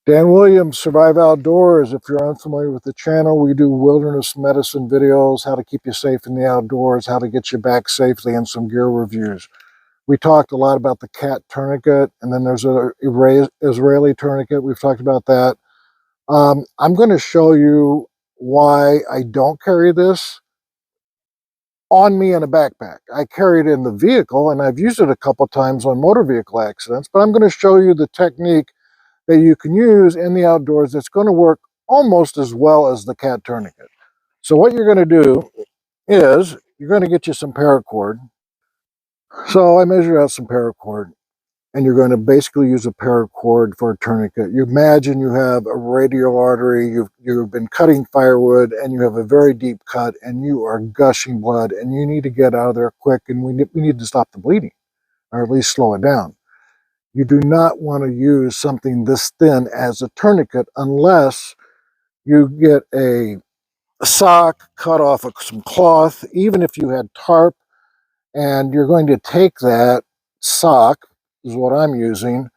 Dan Williams, Survive Outdoors. If you're unfamiliar with the channel, we do wilderness medicine videos, how to keep you safe in the outdoors, how to get you back safely, and some gear reviews. We talked a lot about the cat tourniquet, and then there's an Israeli tourniquet. We've talked about that. I'm going to show you why I don't carry this on me in a backpack. I carry it in the vehicle, and I've used it a couple times on motor vehicle accidents, but I'm going to show you the technique that you can use in the outdoors that's going to work almost as well as the cat tourniquet. So what you're going to do is you're going to get you some paracord. So I measured out some paracord, and you're going to basically use a paracord for a tourniquet. You imagine you have a radial artery, you've been cutting firewood, and you have a very deep cut, and you are gushing blood, and you need to get out of there quick, and we need to stop the bleeding, or at least slow it down. You do not want to use something this thin as a tourniquet unless you get a sock, cut off of some cloth, even if you had tarp, and you're going to take that sock, is what I'm using,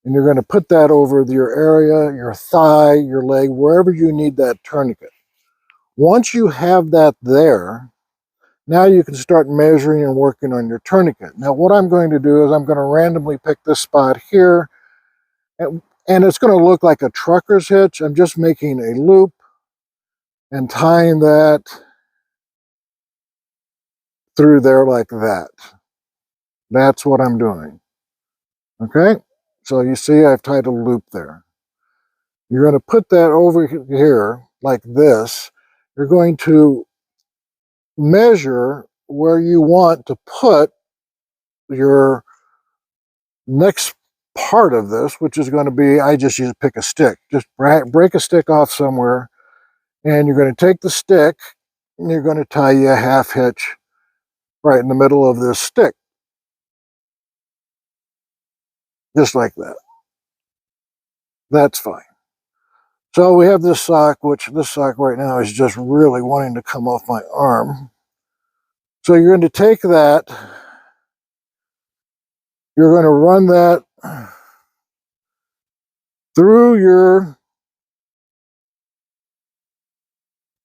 and you're going to put that over your area, your thigh, your leg, wherever you need that tourniquet. Once you have that there, now you can start measuring and working on your tourniquet. Now what I'm going to do is I'm going to randomly pick this spot here, and it's going to look like a trucker's hitch. I'm just making a loop and tying that through there like that. That's what I'm doing. Okay, so you see I've tied a loop there. You're going to put that over here like this. You're going to measure where you want to put your next part of this, which is going to be, I just pick a stick. Just break a stick off somewhere, and you're going to take the stick and you're going to tie you a half hitch right in the middle of this stick. Just like that. That's fine. So we have this sock, which this sock right now is just really wanting to come off my arm. So you're going to take that, you're going to run that through your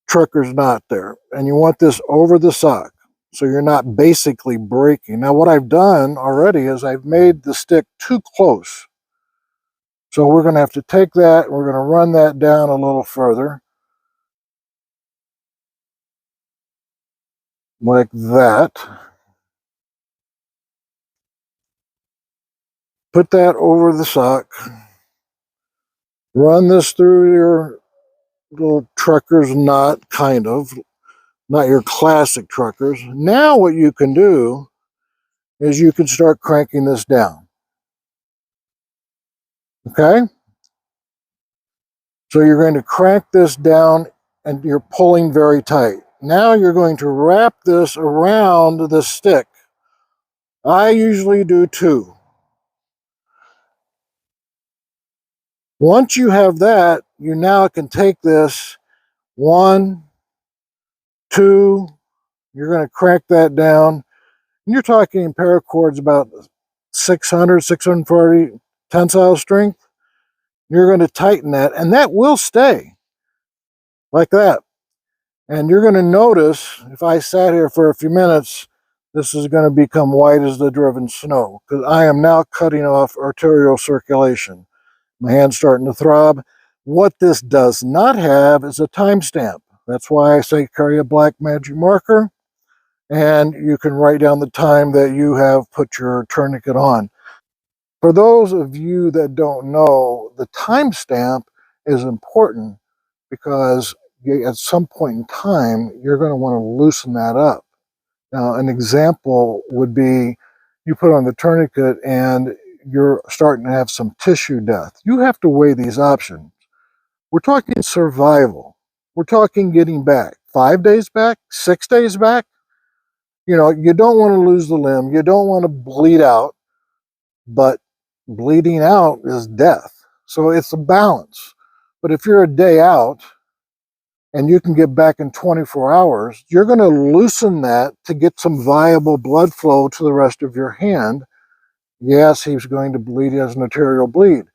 trucker's knot there, and you want this over the sock, so you're not basically breaking. Now what I've done already is I've made the stick too close. So we're going to have to take that, we're going to run that down a little further. Like that. Put that over the sock. Run this through your little trucker's knot, kind of. Not your classic truckers. Now what you can do is you can start cranking this down. Okay? So you're going to crank this down and you're pulling very tight. Now you're going to wrap this around the stick. I usually do 2. Once you have that, you now can take this 1, 2, you're going to crank that down. And you're talking paracords about 600, 640 tensile strength. You're going to tighten that, and that will stay like that. And you're going to notice, if I sat here for a few minutes, this is going to become white as the driven snow, because I am now cutting off arterial circulation. My hand's starting to throb. What this does not have is a timestamp. That's why I say carry a black magic marker, and you can write down the time that you have put your tourniquet on. For those of you that don't know, the timestamp is important because at some point in time, you're going to want to loosen that up. Now, an example would be you put on the tourniquet and you're starting to have some tissue death. You have to weigh these options. We're talking survival. We're talking getting back. 5 days back, 6 days back. You know, you don't want to lose the limb. You don't want to bleed out, but bleeding out is death. So it's a balance. But if you're a day out and you can get back in 24 hours, you're going to loosen that to get some viable blood flow to the rest of your hand. Yes, he's going to bleed. He has an arterial bleed.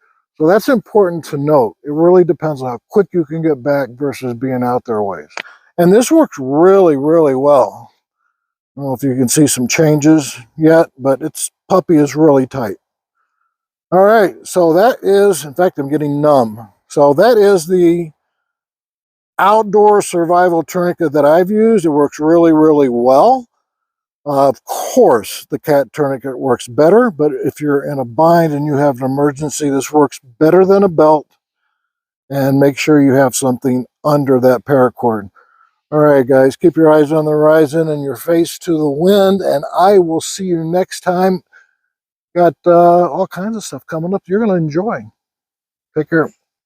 So that's important to note. It really depends on how quick you can get back versus being out there a ways. And this works really, really well. I don't know if you can see some changes yet, but its puppy is really tight. All right, so that is, in fact, I'm getting numb. So that is the outdoor survival tourniquet that I've used. It works really, really well. Of course, the cat tourniquet works better, but if you're in a bind and you have an emergency, this works better than a belt. And make sure you have something under that paracord. All right, guys, keep your eyes on the horizon and your face to the wind, and I will see you next time. Got all kinds of stuff coming up you're going to enjoy. Take care.